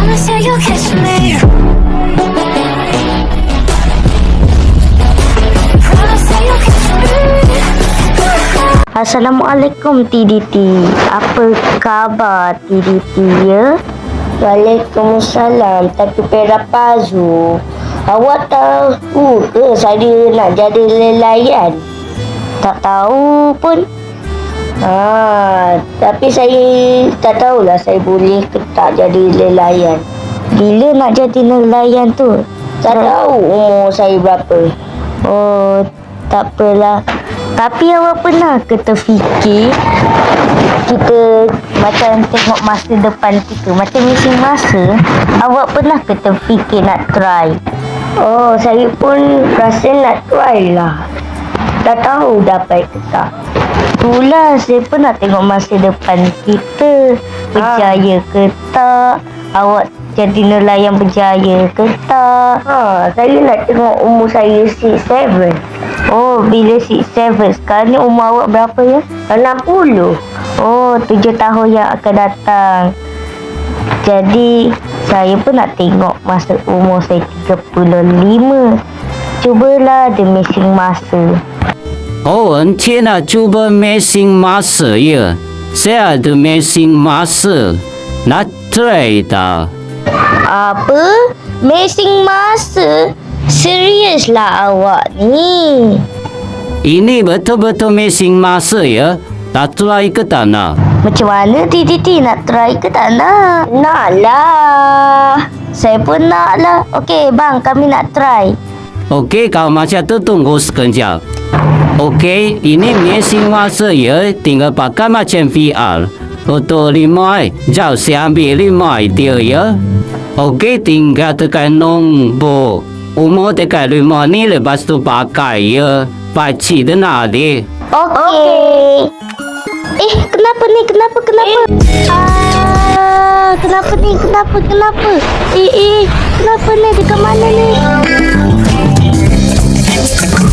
Promise that you'll catch me. Promise that you'll catch me. Assalamualaikum TDT. Apa khabar TDT ya? Waalaikumsalam. Tapi Perapazu, awak tahu ke saya nak jadi nelayan? Tak tahu pun. Tapi saya tak tahulah saya boleh ke tak jadi nelayan. Bila nak jadi nelayan tu? Tak tahu umur saya berapa. Oh, tak apalah. Tapi awak pernah ke terfikir kita macam tengok masa depan kita, macam mesin masa, awak pernah ke terfikir nak try? Oh, saya pun rasa nak try lah. Tak tahu dapat ke tak. Itulah saya pernah tengok masa depan kita, berjaya ke tak, awak jadi nelayan berjaya ke tak. Saya nak tengok umur saya 6-7. Oh, bila 6-7, sekarang ni umur awak berapa ya? 60. Oh, 7 tahun yang akan datang. Jadi, saya pun nak tengok masa umur saya 35. Cubalah ada mesin masa. 天啊，cuba mesin masa ya. Saya ada mesin masa. Nak try tak? Apa? Mesin masa? Serius lah awak ni. Ini betul-betul mesin masa ya. Tak try ke tak nak? Macam mana TTT nak try ke tak nak? Nak lah. Saya pun nak lah. Okey bang, kami nak try. Okey, kalau macam tu tunggu sekejap. Okey, ini mesin masa ya. Tinggal pakai macam VR. Untuk remote, jauh saya ambil remote dia ya. Okey, tinggal tekan nombor. Umur tekan remote ni, lepas tu pakai ya. Pakcik dia nak dia. Okey. Kenapa ni? Kenapa? Kenapa ni? Kenapa? Kenapa ni? Dekat mana ni?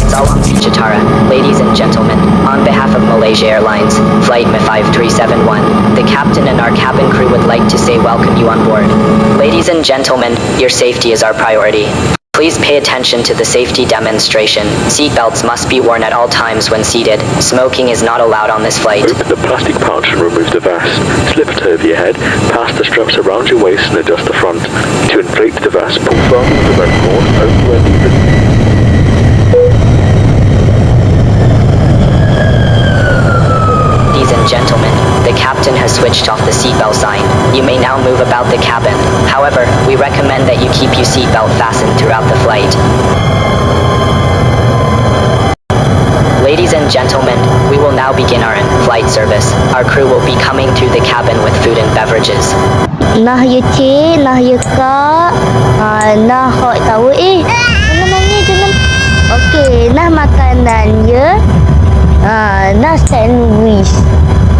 Salam Chitara, ladies and gentlemen, on behalf of Malaysia Airlines, Flight MI5371, the captain and our cabin crew would like to say welcome you on board. Ladies and gentlemen, your safety is our priority. Please pay attention to the safety demonstration. Seatbelts must be worn at all times when seated. Smoking is not allowed on this flight. Open the plastic pouch and remove the vest. Slip it over your head, pass the straps around your waist and adjust the front. To inflate the vest, pull firmly with the red cord over where needed. Ladies and gentlemen, the captain has switched off the seatbelt sign. You may now move about the cabin. However, we recommend that you keep your seatbelt fastened throughout the flight. Ladies and gentlemen, we will now begin our in-flight service. Our crew will be coming through the cabin with food and beverages. Nah ya cik, nah ya kak. Nah hok tahu jangan nangis, jangan. Okey, nah makanan ya. Nah sandwich.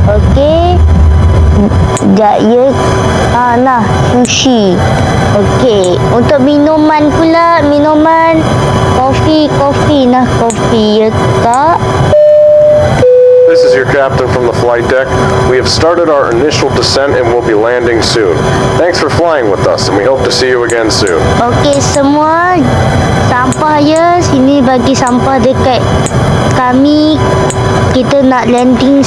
Okey. Sekejap ya. Nah sushi. Okey. Untuk minuman pula, minuman kopi. Nah kopi ya kak. This is your captain from the flight deck. We have started our initial descent and will be landing soon. Thanks for flying with us and we hope to see you again soon. Okey semua, sampah ya. Sini bagi sampah dekat kami. Kita nak landing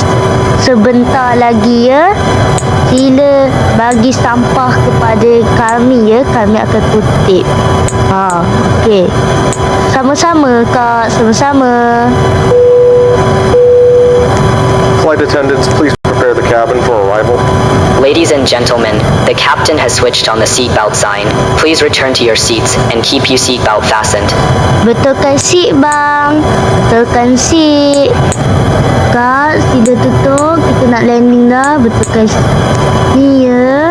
sebentar lagi ya. Sila bagi sampah kepada kami ya. Kami akan kutip. Okey. Sama-sama kak, sama-sama. Flight attendants, please prepare the cabin for arrival. Ladies and gentlemen, the captain has switched on the seatbelt sign. Please return to your seats and keep your seatbelt fastened. Betulkan seat bang. Betulkan seat. Kak, sila tutup. Kita nak landing dah. Betulkan ni ya.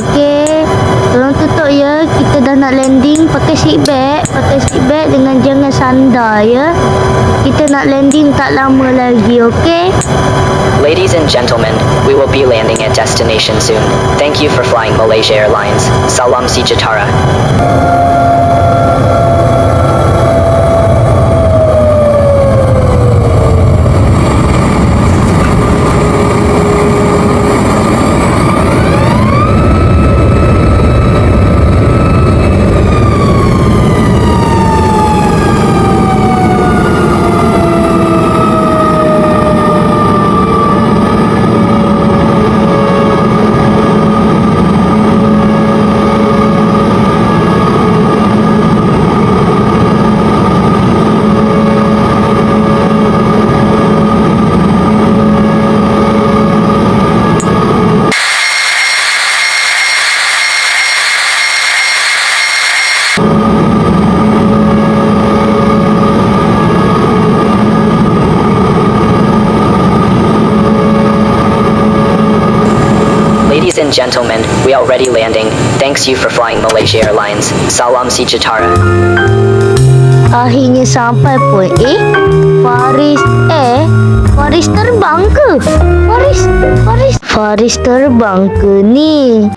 Okey. Tolong tutup ya. Kita dah nak landing. Pakai seat belt. Dengan jangan sandar ya. Kita nak landing tak lama lagi. Okey. Ladies and gentlemen, we will be landing at destination soon. Thank you for flying Malaysia Airlines. Salam Sejahtera. and gentlemen, we already landing. Thanks you for flying Malaysia Airlines. Salam si Jatara. Akhirnya sampai pun. Faris terbang ke? Faris terbang ke ni?